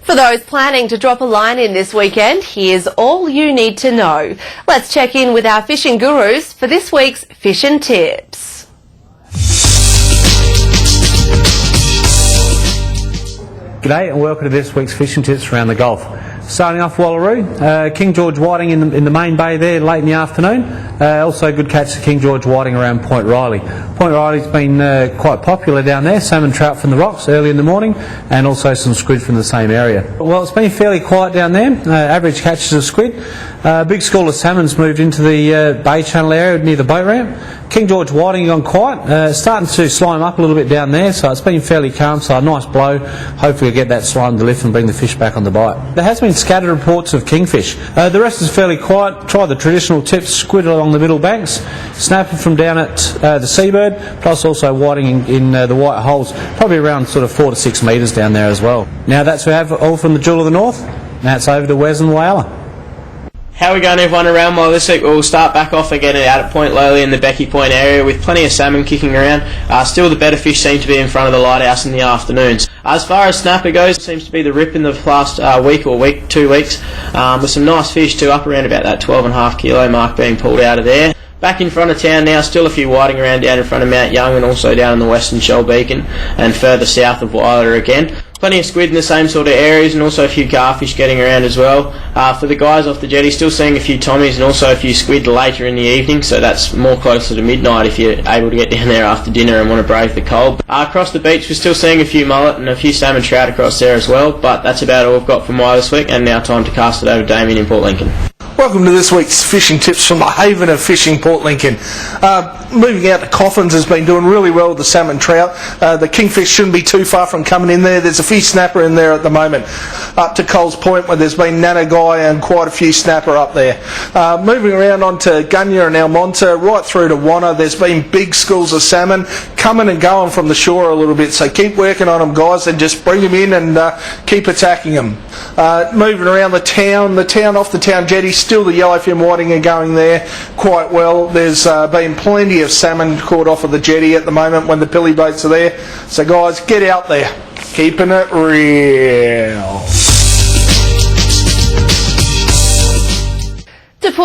For those planning to drop a line in this weekend, here's all you need to know. Let's check in with our fishing gurus for this week's Fishing Tips. G'day and welcome to this week's Fishing Tips around the Gulf. Starting off Wallaroo, King George Whiting in the main bay there late in the afternoon. Also a good catch to King George Whiting around Point Riley. Point Riley's been quite popular down there, salmon trout from the rocks early in the morning and also some squid from the same area. Well, it's been fairly quiet down there, average catches of squid. Big school of salmon's moved into the Bay Channel area near the boat ramp. King George Whiting gone quiet, starting to slime up a little bit down there, so it's been fairly calm, so a nice blow. Hopefully we'll get that slime to lift and bring the fish back on the bite. There has been scattered reports of kingfish. The rest is fairly quiet. Try the traditional tips, squid along the middle banks, snapper from down at the Seabird, plus also whiting in the white holes, probably around sort of 4 to 6 metres down there as well. Now that's we have all from the Jewel of the North. Now it's over to Wes and Whyalla. How are we going, everyone, around? Well, this week we'll start back off again out at Point Lowly in the Becky Point area with plenty of salmon kicking around. Still the better fish seem to be in front of the lighthouse in the afternoons. As far as snapper goes, it seems to be the rip in the last week or 2 weeks, with some nice fish too, up around about that 12.5 kilo mark being pulled out of there. Back in front of town now, still a few whiting around down in front of Mount Young and also down in the Western Shell Beacon and further south of Whyalla again. Plenty of squid in the same sort of areas and also a few garfish getting around as well. For the guys off the jetty, still seeing a few tommies and also a few squid later in the evening, so that's more closer to midnight if you're able to get down there after dinner and want to brave the cold. Across the beach, we're still seeing a few mullet and a few salmon trout across there as well, but that's about all we've got from Whyalla this week, and now time to cast it over to Damien in Port Lincoln. Welcome to this week's Fishing Tips from the haven of fishing, Port Lincoln. Moving out to Coffins has been doing really well with the salmon trout. The kingfish shouldn't be too far from coming in there. There's a few snapper in there at the moment. Up to Coles Point where there's been Nanagai and quite a few snapper up there. Moving around onto Gunya and Almonte, right through to Wanna, there's been big schools of salmon coming and going from the shore a little bit. So keep working on them, guys, and just bring them in and keep attacking them. Moving around the town off the town jetty, still the yellowfin whiting are going there quite well. There's been plenty of salmon caught off of the jetty at the moment when the pilly boats are there. So guys, get out there, keeping it real.